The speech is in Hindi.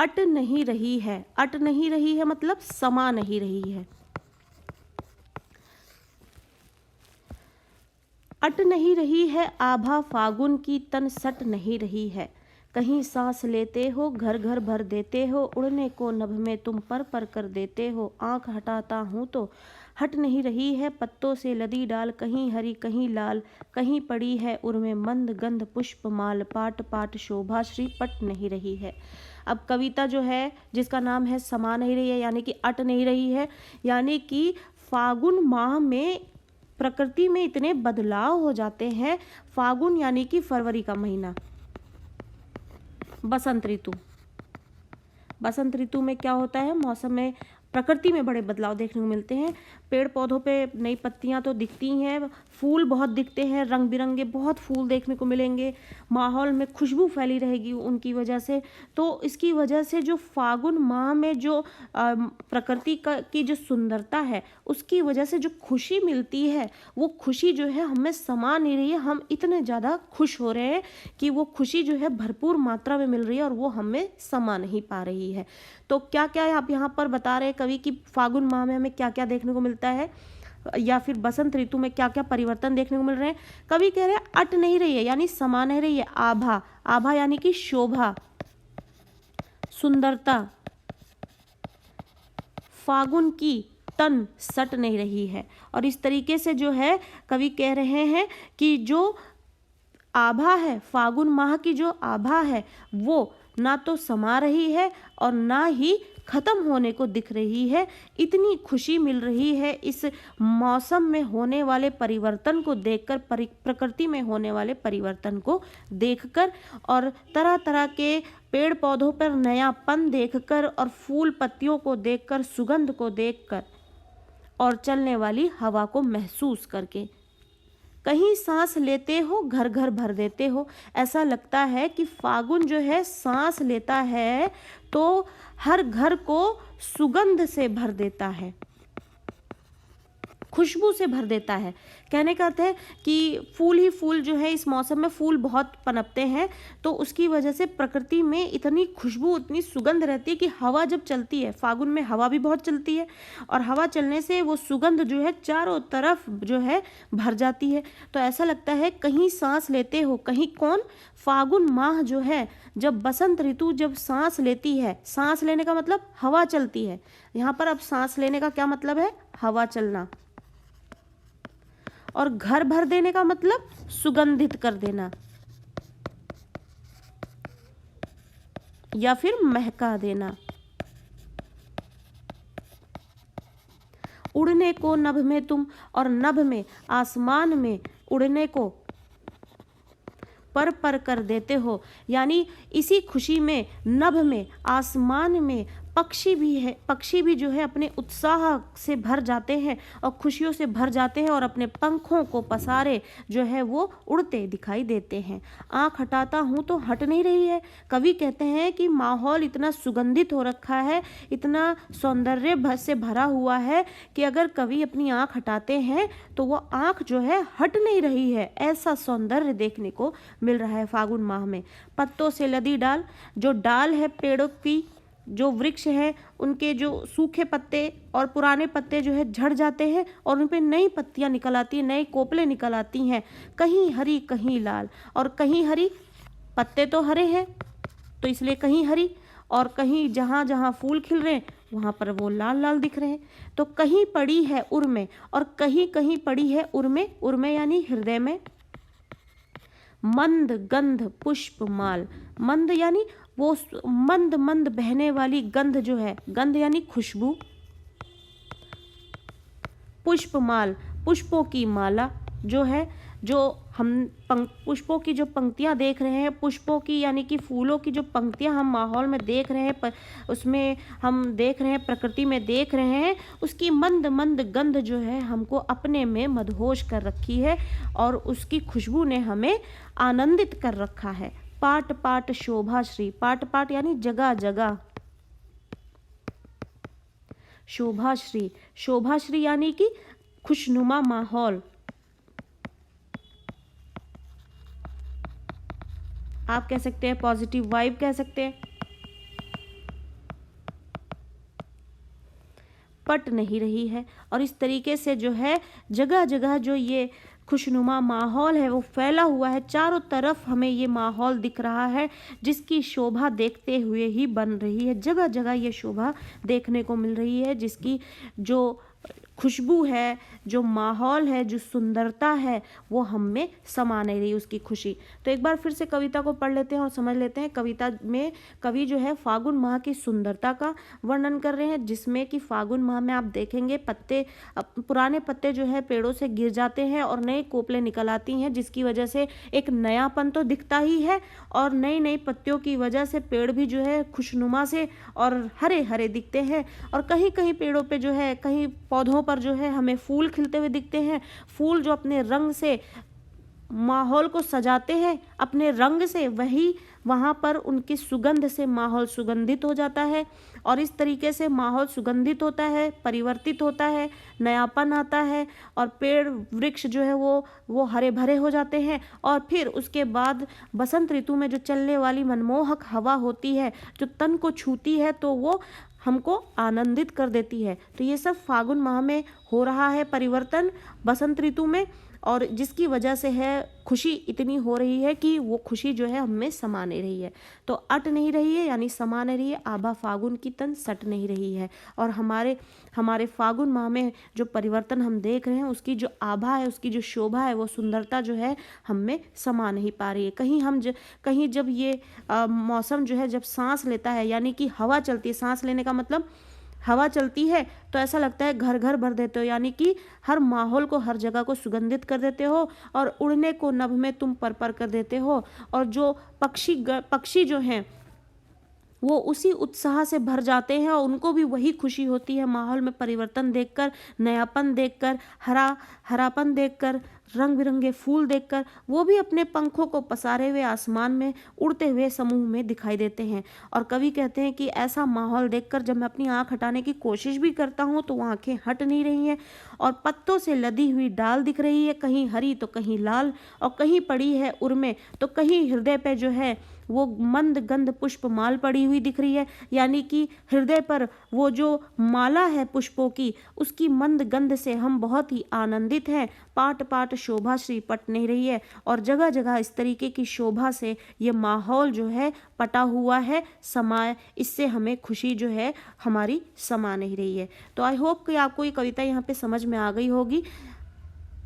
अट नहीं रही है, अट नहीं रही है मतलब समा नहीं रही है। अट नहीं रही है आभा फागुन की, तन सट नहीं रही है। कहीं सांस लेते हो घर घर भर देते हो, उड़ने को नभ में तुम पर पर कर देते हो। आंख हटाता हूँ तो हट नहीं रही है पत्तों से लदी डाल, कहीं हरी कहीं लाल, कहीं पड़ी है उर्मे मंद गंध पुष्प माल, पाट पाट शोभा श्री पट नहीं रही है। अब कविता जो है जिसका नाम है समा नहीं रही है, यानी कि अट नहीं रही है, यानी कि फागुन माह में प्रकृति में इतने बदलाव हो जाते हैं। फागुन यानी कि फरवरी का महीना, बसंत ऋतु। बसंत ऋतु में क्या होता है, मौसम में प्रकृति में बड़े बदलाव देखने को मिलते हैं। पेड़ पौधों पे नई पत्तियां तो दिखती हैं, फूल बहुत दिखते हैं, रंग बिरंगे बहुत फूल देखने को मिलेंगे, माहौल में खुशबू फैली रहेगी उनकी वजह से। तो इसकी वजह से जो फागुन माह में जो प्रकृति की जो सुंदरता है, उसकी वजह से जो खुशी मिलती है, वो खुशी जो है हमें समा नहीं रही है। हम इतने ज़्यादा खुश हो रहे हैं कि वो खुशी जो है भरपूर मात्रा में मिल रही है और वो हमें समा नहीं पा रही है। तो क्या क्या आप यहाँ पर बता रहे हैं कवि कि फागुन माह में हमें क्या क्या देखने को मिलता है, या फिर बसंत ऋतु में क्या क्या परिवर्तन देखने को मिल रहे हैं। कवि कह रहे हैं अट नहीं रही है यानी समा नहीं रही है। आभा, आभा यानी कि शोभा, सुंदरता। फागुन की तन सट नहीं रही है। और इस तरीके से जो है कवि कह रहे हैं कि जो आभा है, फागुन माह की जो आभा है, वो ना तो समा रही है और ना ही खत्म होने को दिख रही है। इतनी खुशी मिल रही है इस मौसम में होने वाले परिवर्तन को देखकर, प्रकृति में होने वाले परिवर्तन को देखकर, और तरह तरह के पेड़ पौधों पर नयापन देखकर, और फूल पत्तियों को देखकर, सुगंध को देखकर, और चलने वाली हवा को महसूस करके। कहीं सांस लेते हो घर घर भर देते हो। ऐसा लगता है कि फागुन जो है सांस लेता है तो हर घर को सुगंध से भर देता है, खुशबू से भर देता है। कहने का अर्थ है कि फूल ही फूल जो है, इस मौसम में फूल बहुत पनपते हैं, तो उसकी वजह से प्रकृति में इतनी खुशबू, इतनी सुगंध रहती है कि हवा जब चलती है, फागुन में हवा भी बहुत चलती है, और हवा चलने से वो सुगंध जो है चारों तरफ जो है भर जाती है। तो ऐसा लगता है कहीं सांस लेते हो, कहीं कौन, फागुन माह जो है, जब बसंत ऋतु जब सांस लेती है, सांस लेने का मतलब हवा चलती है। यहाँ पर अब सांस लेने का क्या मतलब है, हवा चलना। और घर भर देने का मतलब सुगंधित कर देना या फिर महका देना। उड़ने को नभ में तुम, और नभ में आसमान में उड़ने को पर पर कर देते हो, यानी इसी खुशी में नभ में, आसमान में पक्षी भी है, पक्षी भी जो है अपने उत्साह से भर जाते हैं और खुशियों से भर जाते हैं और अपने पंखों को पसारे जो है वो उड़ते दिखाई देते हैं। आँख हटाता हूँ तो हट नहीं रही है। कवि कहते हैं कि माहौल इतना सुगंधित हो रखा है, इतना सौंदर्य से भरा हुआ है कि अगर कवि अपनी आँख हटाते हैं तो वो आँख जो है हट नहीं रही है। ऐसा सौंदर्य देखने को मिल रहा है फागुन माह में। पत्तों से लदी डाल, जो डाल है पेड़ों की, जो वृक्ष है, उनके जो सूखे पत्ते और पुराने पत्ते जो है झड़ जाते हैं और उन पे नई पत्तियां निकल आती हैं, नए कोपले निकल आती हैं। कहीं हरी कहीं लाल, और कहीं हरी, पत्ते तो हरे हैं तो इसलिए कहीं हरी, और कहीं जहाँ जहाँ फूल खिल रहे हैं वहाँ पर वो लाल लाल दिख रहे हैं। तो कहीं पड़ी है उर्मे और कहीं कहीं पड़ी है उर्मे, उर्मे यानी हृदय में। मंद गंध पुष्प माल, मंद यानी वो मंद मंद बहने वाली गंध जो है, गंध यानी खुशबू। पुष्पमाल, पुष्पों की माला जो है, जो हम पुष्पों की जो पंक्तियां देख रहे हैं, पुष्पों की यानी कि फूलों की जो पंक्तियां हम माहौल में देख रहे हैं, उसमें हम देख रहे हैं, प्रकृति में देख रहे हैं, उसकी मंद मंद गंध जो है हमको अपने में मदहोश कर रखी है और उसकी खुशबू ने हमें आनंदित कर रखा है। पाट पाट शोभा श्री, पाट पाट यानी जगह जगह, शोभा श्री, शोभा श्री यानी कि खुशनुमा माहौल। आप कह सकते हैं पॉजिटिव वाइब कह सकते हैं। पट नहीं रही है। और इस तरीके से जो है जगह जगह जो ये खुशनुमा माहौल है वो फैला हुआ है, चारों तरफ हमें ये माहौल दिख रहा है जिसकी शोभा देखते हुए ही बन रही है। जगह जगह ये शोभा देखने को मिल रही है, जिसकी जो खुशबू है, जो माहौल है, जो सुंदरता है, वो हम में समा नहीं रही, उसकी खुशी। तो एक बार फिर से कविता को पढ़ लेते हैं और समझ लेते हैं। कविता में कवि जो है फागुन माह की सुंदरता का वर्णन कर रहे हैं, जिसमें कि फागुन माह में आप देखेंगे पत्ते, पुराने पत्ते जो है पेड़ों से गिर जाते हैं और नई कोपलें निकल आती हैं, जिसकी वजह से एक नयापन तो दिखता ही है और नई नई पत्तियों की वजह से पेड़ भी जो है खुशनुमा से और हरे हरे दिखते हैं। और कहीं कहीं पेड़ों पे जो है, कहीं पौधों पर जो है हमें फूल खिलते हुए दिखते हैं। फूल जो अपने रंग से माहौल को सजाते हैं, अपने रंग से, वही वहाँ पर उनकी सुगंध से माहौल सुगंधित हो जाता है। और इस तरीके से माहौल सुगंधित होता है, परिवर्तित होता है, नयापन आता है और पेड़ वृक्ष जो है वो हरे भरे हो जाते हैं। और फिर उसके बाद बसंत ऋतु में जो चलने वाली मनमोहक हवा होती है, जो तन को छूती है, तो वो हमको आनंदित कर देती है। तो ये सब फागुन माह में हो रहा है परिवर्तन, बसंत ऋतु में, और जिसकी वजह से है खुशी इतनी हो रही है कि वो खुशी जो है हमें समा नहीं रही है। तो अट नहीं रही है यानी समा नहीं रही है, आभा फागुन की तन सट नहीं रही है। और हमारे फागुन माह में जो परिवर्तन हम देख रहे हैं, उसकी जो आभा है, उसकी जो शोभा है, वो सुंदरता जो है हम में समा नहीं पा रही है। कहीं जब ये मौसम जो है जब सांस लेता है, यानी कि हवा चलती है, सांस लेने का मतलब हवा चलती है, तो ऐसा लगता है घर घर भर देते हो, यानी कि हर माहौल को, हर जगह को सुगंधित कर देते हो और उड़ने को नभ में तुम पर पर कर देते हो। और जो पक्षी जो हैं वो उसी उत्साह से भर जाते हैं और उनको भी वही खुशी होती है माहौल में परिवर्तन देखकर, नयापन देखकर, हरापन देखकर, रंग बिरंगे फूल देखकर। वो भी अपने पंखों को पसारे हुए आसमान में उड़ते हुए समूह में दिखाई देते हैं। और कवि कहते हैं कि ऐसा माहौल देखकर जब मैं अपनी आंख हटाने की कोशिश भी करता हूँ तो वो आंखें हट नहीं रही हैं। और पत्तों से लदी हुई डाल दिख रही है, कहीं हरी तो कहीं लाल, और कहीं पड़ी है उर्मे तो कहीं हृदय पे जो है वो मंद गंध पुष्प माल पड़ी हुई दिख रही है। यानी कि हृदय पर वो जो माला है पुष्पों की, उसकी मंद गंध से हम बहुत ही आनंदित हैं। पाट पाट शोभा श्री पट नहीं रही है, और जगह जगह इस तरीके की शोभा से ये माहौल जो है पटा हुआ है, समाए, इससे हमें खुशी जो है हमारी समा नहीं रही है। तो आई होप कि आपको ये कविता यहाँ पे समझ में आ गई होगी।